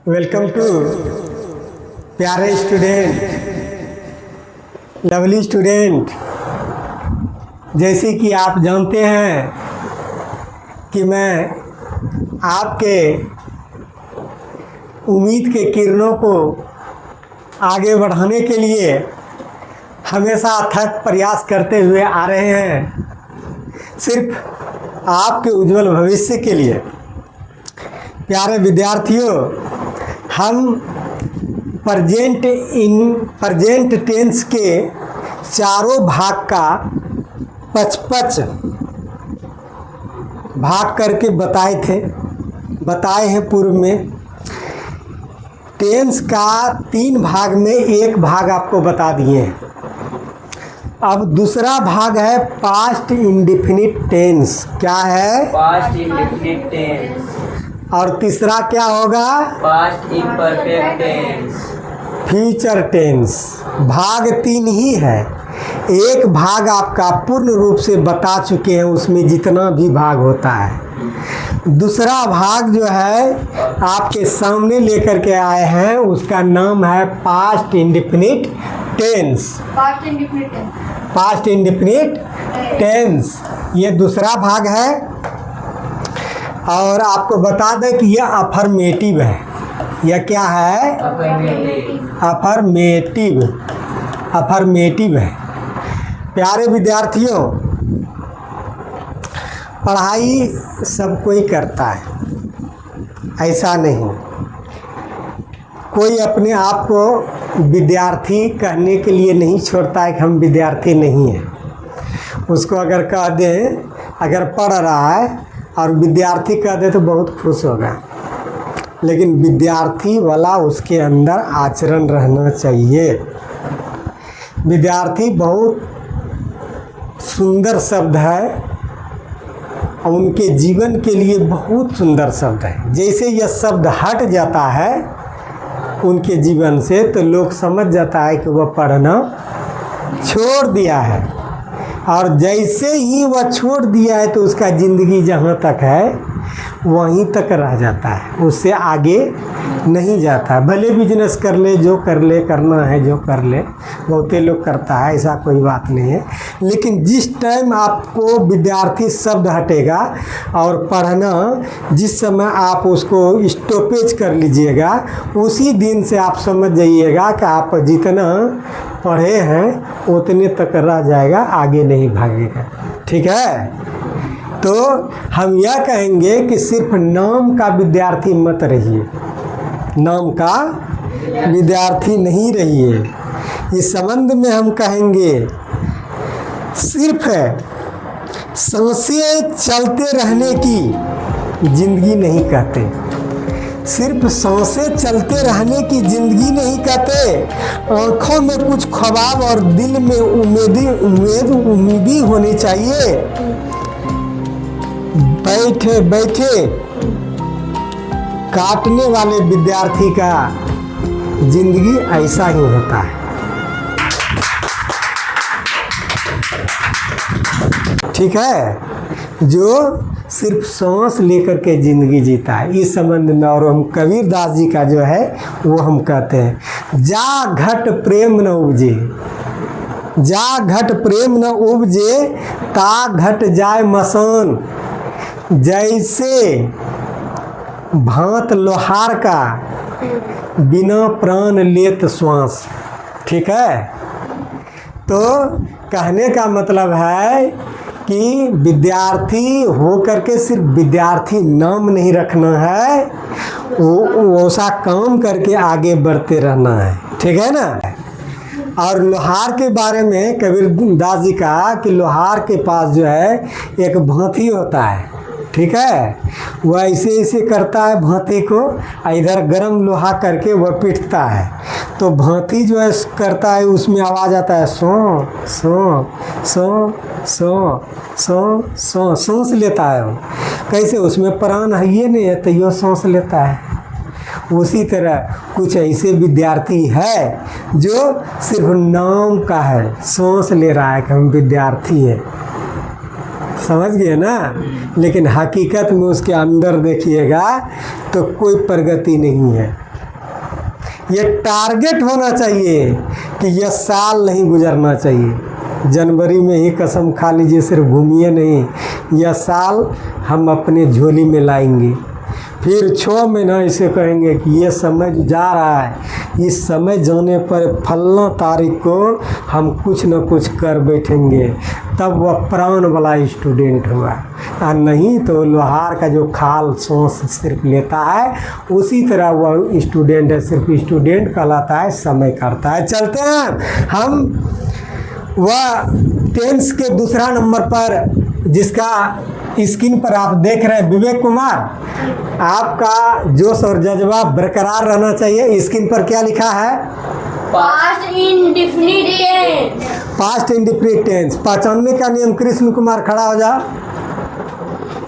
Welcome to प्यारे student, lovely student. जैसे कि आप जानते हैं कि मैं आपके उम्मीद के किरणों को आगे बढ़ाने के लिए हमेशा अथक प्रयास करते हुए आ रहे हैं, सिर्फ आपके उज्जवल भविष्य के लिए। प्यारे विद्यार्थियों, हम प्रेजेंट टेंस के चारों भाग का 55 भाग करके बताए हैं पूर्व में। टेंस का 3 भाग में एक भाग आपको बता दिए हैं। अब दूसरा भाग है पास्ट इंडेफिनिट टेंस। क्या है? Past indefinite tense. और तीसरा क्या होगा? Past imperfect tense. Future tense. भाग 3 ही है। एक भाग आपका पूर्ण रूप से बता चुके हैं, उसमें जितना भी भाग होता है। दूसरा भाग जो है आपके सामने लेकर के आए हैं, उसका नाम है past indefinite tense. Past indefinite tense ये दूसरा भाग है। और आपको बता दें कि यह अफर्मेटिव है। यह क्या है? अफर्मेटिव है। प्यारे विद्यार्थियों, पढ़ाई सब कोई करता है, ऐसा नहीं। कोई अपने आप को विद्यार्थी कहने के लिए नहीं छोड़ता है कि हम विद्यार्थी नहीं हैं। उसको अगर कह दें, अगर पढ़ रहा है और विद्यार्थी कह दे तो बहुत खुश होगा, लेकिन विद्यार्थी वाला उसके अंदर आचरण रहना चाहिए। विद्यार्थी बहुत सुंदर शब्द है और उनके जीवन के लिए बहुत सुंदर शब्द है। जैसे यह शब्द हट जाता है उनके जीवन से तो लोग समझ जाता है कि वह पढ़ना छोड़ दिया है, और जैसे ही वह छोड़ दिया है तो उसका ज़िंदगी जहाँ तक है वहीं तक रह जाता है, उससे आगे नहीं जाता है। भले बिजनेस कर ले, जो कर ले, करना है जो कर ले, बहुते लोग करता है, ऐसा कोई बात नहीं है। लेकिन जिस टाइम आपको विद्यार्थी शब्द हटेगा और पढ़ना, जिस समय आप उसको स्टॉपेज कर लीजिएगा, उसी दिन से आप समझ जाइएगा कि आप जितना पढ़े हैं उतने तक रह जाएगा, आगे नहीं भागेगा। ठीक है? तो हम यह कहेंगे कि सिर्फ नाम का विद्यार्थी मत रहिए, नाम का विद्यार्थी नहीं रहिए। इस संबंध में हम कहेंगे सिर्फ सांसें चलते रहने की जिंदगी नहीं कहते, सिर्फ सांसें चलते रहने की जिंदगी नहीं कहते। आँखों में कुछ ख्वाब और दिल में उम्मीदी होनी चाहिए। बैठे बैठे काटने वाले विद्यार्थी का जिंदगी ऐसा ही होता है। ठीक है? जो सिर्फ सांस लेकर के ज़िंदगी जीता है। इस संबंध में और हम कबीर दास जी का जो है वो हम कहते हैं, जा घट प्रेम न उपजे, जा घट प्रेम न उपजे, ता घट जाए मसान। जैसे भांत लोहार का बिना प्राण लेत श्वास। ठीक है? तो कहने का मतलब है कि विद्यार्थी हो करके सिर्फ विद्यार्थी नाम नहीं रखना है, वो ऐसा काम करके आगे बढ़ते रहना है। ठीक है ना? और लोहार के बारे में कबीर दास जी का कि लोहार के पास जो है एक भांति होता है। ठीक है? वह ऐसे करता है भांति को, इधर गर्म लोहा करके वह पीटता है, तो भांति जो है करता है, उसमें आवाज़ आता है सो सो सो सो सो सो, सांस लेता है वो। कैसे? उसमें प्राण है ये नहीं है, तो यो सांस लेता है। उसी तरह कुछ ऐसे विद्यार्थी है जो सिर्फ नाम का है, सांस ले रहा है कि हम विद्यार्थी हैं। समझ गए ना? लेकिन हकीकत में उसके अंदर देखिएगा तो कोई प्रगति नहीं है। ये टारगेट होना चाहिए कि यह साल नहीं गुजरना चाहिए। जनवरी में ही कसम खा लीजिए, सिर्फ घूमिए नहीं, यह साल हम अपने झोली में लाएंगे। फिर 6 महीना इसे कहेंगे कि ये समय जा रहा है, इस समय जाने पर फलना तारीख को हम कुछ न कुछ कर बैठेंगे, तब वह प्राण वाला स्टूडेंट हुआ। और नहीं तो लोहार का जो खाल सांस सिर्फ लेता है, उसी तरह वह स्टूडेंट है, सिर्फ स्टूडेंट कहलाता है, समय करता है। चलते हैं हम वह टेंस के दूसरा नंबर पर, जिसका स्क्रीन पर आप देख रहे हैं। विवेक कुमार, आपका जोश और जज्बा बरकरार रहना चाहिए। स्क्रीन पर क्या लिखा है? Past indefinite tense. Past indefinite tense. पहचानने का नियम, कृष्ण कुमार खड़ा हो जा।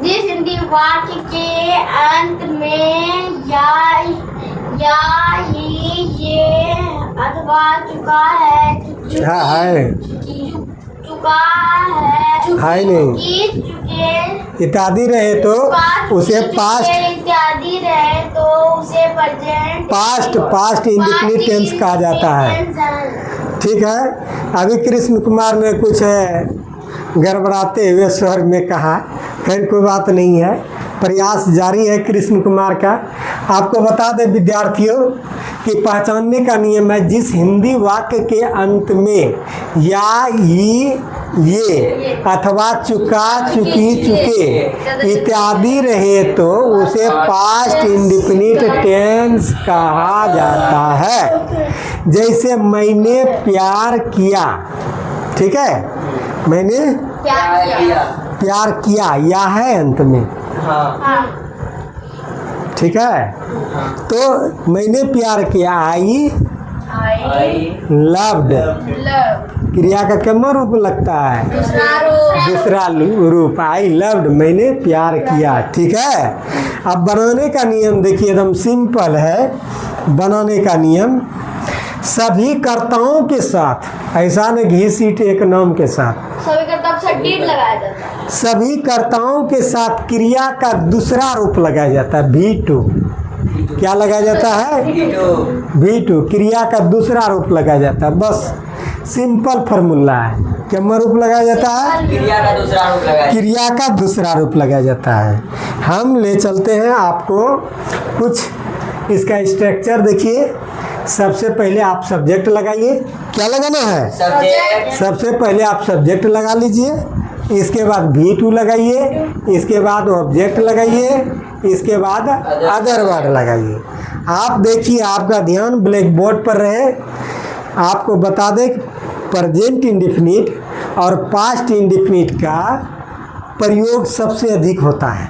जिस हिंदी वाक्य के अंत में या ये अथवा चुका है, हाँ, है। चुका है नहीं। चुके इत्यादि रहे तो उसे पास्ट इत्यादि रहे तो उसे प्रेजेंट पास्ट इंडेफिनिट टेंस कहा जाता है। ठीक है। अभी कृष्ण कुमार ने कुछ गड़बड़ाते हुए स्वर में कहा, खैर कोई बात नहीं है, प्रयास जारी है कृष्ण कुमार का। आपको बता दें विद्यार्थियों कि पहचानने का नियम है, जिस हिंदी वाक्य के अंत में या ये अथवा चुका, चुकी, चुके इत्यादि रहे तो उसे पास्ट इंडेफिनिट टेंस कहा जाता है। जैसे मैंने प्यार किया, ठीक है, मैंने प्यार किया, या है अंत में, ठीक है। तो मैंने प्यार किया, आई लव्ड। क्रिया का क्या रूप लगता है? दूसरा रूप। आई लव्ड, मैंने प्यार किया। ठीक है। अब बनाने का नियम देखिए, एकदम सिंपल है बनाने का नियम। सभी कर्ताओं के साथ, ऐसा न घी सीट एक नाम के साथ, सभी कर्ताओं के साथ did लगाया जाता है। सभी कर्ताओं के साथ क्रिया का दूसरा रूप लगाया जाता है, V2। क्या लगाया जाता है? V2। क्रिया का दूसरा रूप लगाया जाता है। बस सिंपल फार्मूला है। क्या रूप लगाया जाता है? क्रिया का दूसरा रूप लगाया। क्रिया का दूसरा रूप लगाया जाता है। हम ले चलते हैं आपको कुछ इसका स्ट्रक्चर देखिए। सबसे पहले आप सब्जेक्ट लगाइए। क्या लगाना है? सब्जेक्ट। सबसे पहले आप सब्जेक्ट लगा लीजिए, इसके बाद V2 लगाइए, इसके बाद ऑब्जेक्ट लगाइए, इसके बाद अदर वर्ड लगाइए। आप देखिए, आपका ध्यान ब्लैक बोर्ड पर रहे। आपको बता दें प्रेजेंट इंडेफिनिट और पास्ट इंडेफिनिट का प्रयोग सबसे अधिक होता है,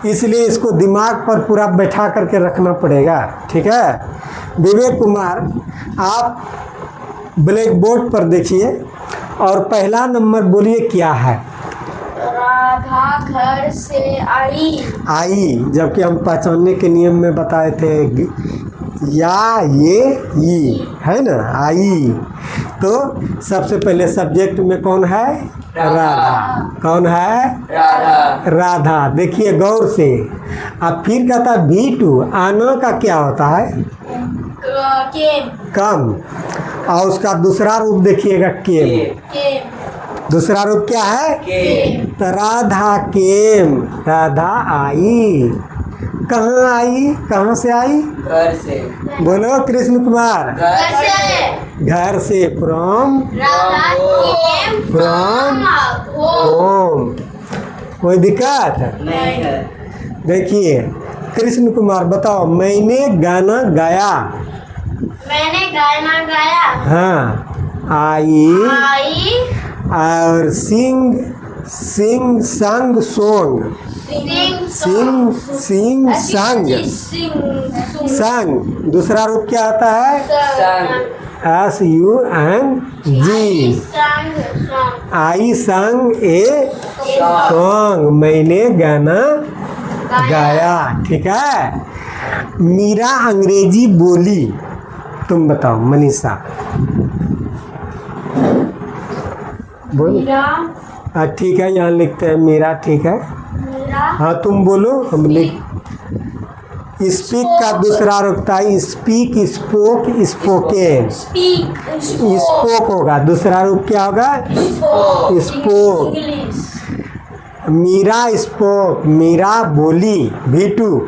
इसलिए इसको दिमाग पर पूरा बैठा करके रखना पड़ेगा। ठीक है। विवेक कुमार, आप ब्लैक बोर्ड पर देखिए और पहला नंबर बोलिए क्या है? राधा घर से आई। जबकि हम पहचानने के नियम में बताए थे या ये है ना, आई। तो सबसे पहले सब्जेक्ट में कौन है? राधा। कौन है? राधा। देखिए गौर से। अब फिर कहता है V2। आना का क्या होता है? कम। और उसका दूसरा रूप देखिएगा केम। दूसरा रूप क्या है? तो राधा केम। राधा आई। कहाँ आई? कहाँ से आई? घर से। बोलो कृष्ण कुमार। घर से। From home. कोई दिक्कत नहीं है। देखिए कृष्ण कुमार बताओ, मैंने गाना गाया। हाँ। आई और संग संग दूसरा रूप क्या आता है? SUNG। आई संग ए सॉन्ग। मैंने गाना गाया। ठीक है। मीरा अंग्रेजी बोली। तुम बताओ मनीषा। बोलो। ठीक है, यहाँ लिखते हैं मीरा। ठीक है। हाँ तुम बोलो, हम लिख। स्पीक का दूसरा रुकता है speak, spoke, spoken. Speak, spoke होगा, दूसरा रूप क्या होगा? Spoke. English, Meera spoke, Meera बोली, V2।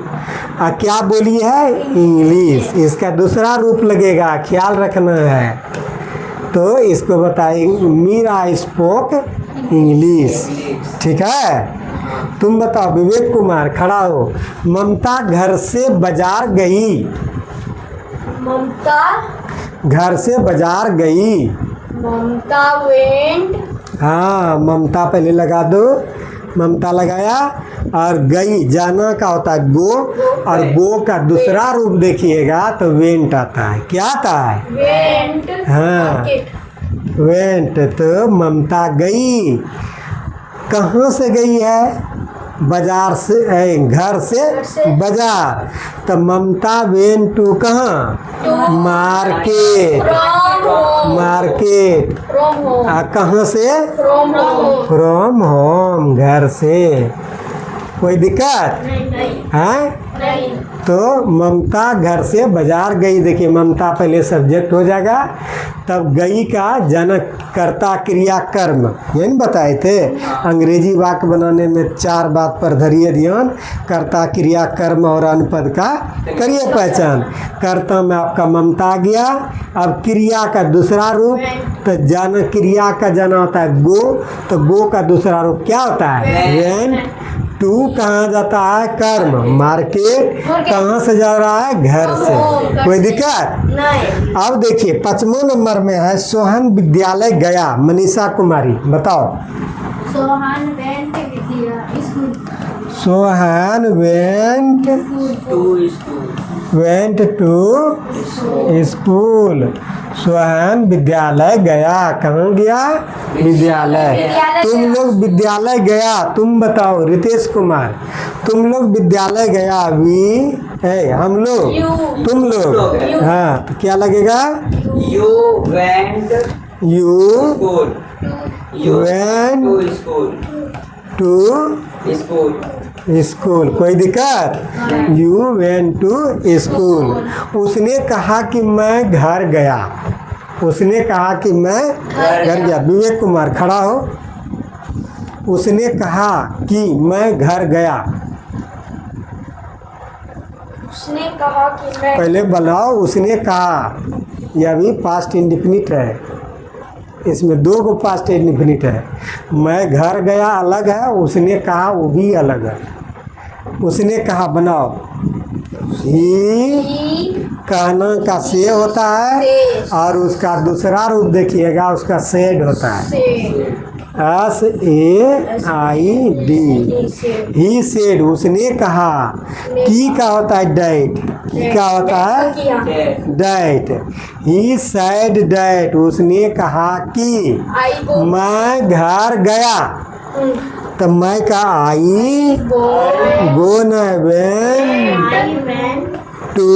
क्या बोली है? इंग्लिश। इसका दूसरा रूप लगेगा, ख्याल रखना है। तो इसको बताएंगे मीरा स्पोक इंग्लिश। ठीक है, तुम बताओ विवेक कुमार, खड़ा हो। ममता घर से बाजार गई। ममता, घर से बाजार गई। ममता वेंट, हाँ, ममता पहले लगा दो, ममता लगाया। और गई, जाना का होता है गो, और गो का दूसरा रूप देखिएगा तो वेंट आता है। क्या आता है? वेंट, हाँ। Market, went. तो ममता गई, कहाँ से गई है? बाजार से, घर से बाजार। तो ममता वेंट टू कहाँ? Market. From home, market. From home, कहाँ से? फ्रॉम होम, फ्रॉम होम, घर से। कोई दिक्कत नहीं, है? नहीं, तो ममता घर से बाजार गई। देखिए ममता पहले सब्जेक्ट हो जाएगा, तब गई का जनक, कर्ता, क्रिया, कर्म, यही बताए थे। अंग्रेजी वाक्य बनाने में 4 बात पर धरिए ध्यान। कर्ता, क्रिया, कर्म और अनुपद का करिए पहचान। कर्ता में आपका ममता आ गया। अब क्रिया का दूसरा रूप, तो जन, क्रिया का जन होता है गो, तो गो का दूसरा रूप क्या होता है? वेंट। टू कहाँ जाता है? कर्म, मार्केट। कहाँ से जा रहा है? घर से। कोई दिक्कत? नहीं। अब देखिए 5वां नंबर में है सोहन विद्यालय गया। मनीषा कुमारी बताओ। सोहन वेंट विद्या school, Sohan went to school, to school. Sohan विद्यालय गया। कहाँ गया? विद्यालय। तुम लोग विद्यालय गया, तुम बताओ रितेश कुमार। तुम लोग विद्यालय गया, हम लोग, You। तुम लोग। You। हाँ, तो क्या लगेगा? You went you school, you Went to school, to school, school. कोई दिक्कत? You went to school. उसने कहा कि मैं घर गया। उसने कहा कि मैं घर गया। विवेक कुमार खड़ा हो। उसने कहा कि मैं घर गया। उसने कहा कि मैं, पहले बनाओ, उसने कहा, यह भी पास्ट इंडिफिनिट है। इसमें 2 को पास्ट इंडिफिनिट है। मैं घर गया अलग है, उसने कहा वो भी अलग है। उसने कहा बनाओ। ही कहना का से होता है, और उसका दूसरा रूप देखिएगा, उसका सेड होता है। से, SAID। ही सेड, उसने कहा। की का होता है डैट। की का होता है? Dead, that. He sad that, उसने कहा कि आई गो, मैं घर गया। तो मैं का आई गो न went I went to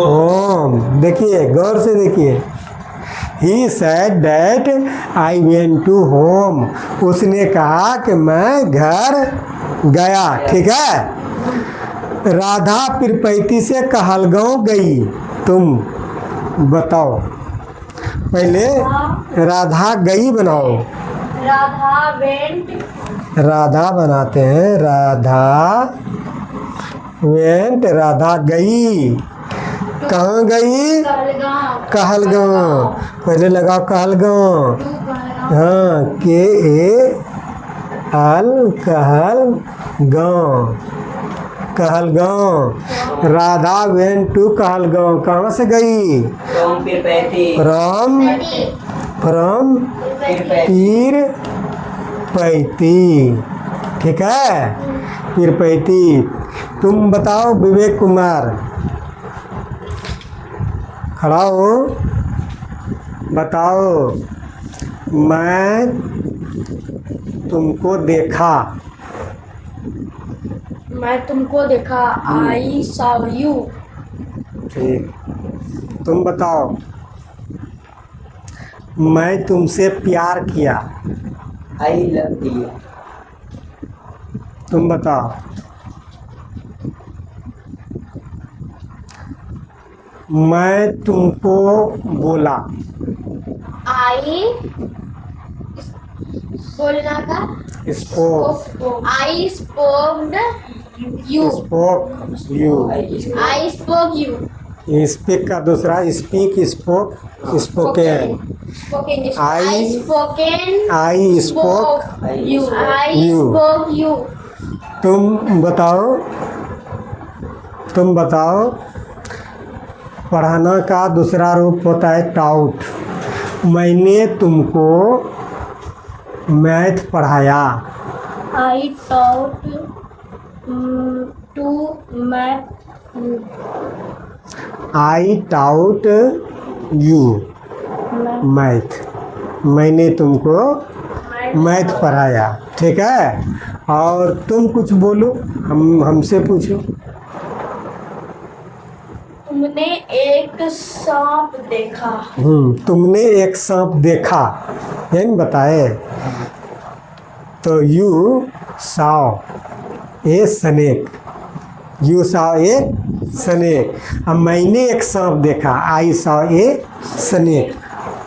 home. देखिए गौर से देखिए। He said that I went to home. उसने कहा कि मैं घर गया। ठीक है। राधा पिरपैती से कहलगांव गई। तुम बताओ। पहले राधा गई बनाओ। राधा वेंट, राधा बनाते हैं, राधा वेंट, राधा गई। कहाँ गई? कहलगांव, कहलगांव। पहले लगाओ कहलगांव। टू कहलगांव, हाँ, KAL Kahalgaon. Kahalgaon. Radha went to Kahalgaon. कहाँ से गई? फ्रॉम पिरपैती, फ्रॉम पिरपैती, पैती। ठीक है, पिरपैती। तुम बताओ विवेक कुमार, खड़ा हो, बताओ। मैं तुमको देखा। मैं तुमको देखा, आई सॉ यू, ठीक। तुम बताओ। मैं तुमसे प्यार किया। आई लव यू, तुम बताओ। मैं तुमको बोला। आई बोलना का spoke I spoked you spoke you. I spoke you speak का दूसरा speak spoke spoken. Spoken I- I spoken I spoke you I You. Spoke you तुम बताओ पढ़ाना का दूसरा रूप होता है टाउट। मैंने तुमको मैथ पढ़ाया। I taught to math I taught you math. मैंने तुमको मैथ पढ़ाया। ठीक है, और तुम कुछ बोलो, हमसे पूछो। तुमने एक सांप देखा। तुमने एक सांप देखा, यही बताए। तो you Sao a snake, you Sao a snake. अब मैंने एक सांप देखा, आई साव ए स्नेक।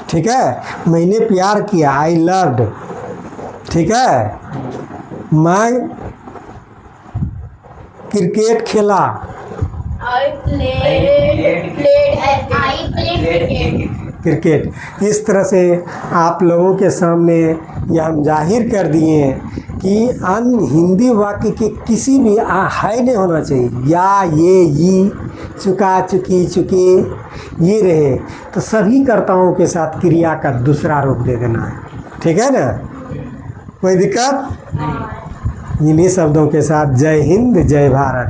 ठीक है, मैंने प्यार किया, आई लव्ड। ठीक है, मैं क्रिकेट खेला। I played cricket. इस तरह से आप लोगों के सामने यह हम जाहिर कर दिए कि अन्य हिंदी वाक्य के किसी भी है नहीं होना चाहिए, या ये चुका चुकी चुके ये रहे, तो सभी कर्ताओं के साथ क्रिया का दूसरा रूप दे देना है। ठीक है ना, कोई दिक्कत? इन्हीं शब्दों के साथ जय हिंद जय भारत।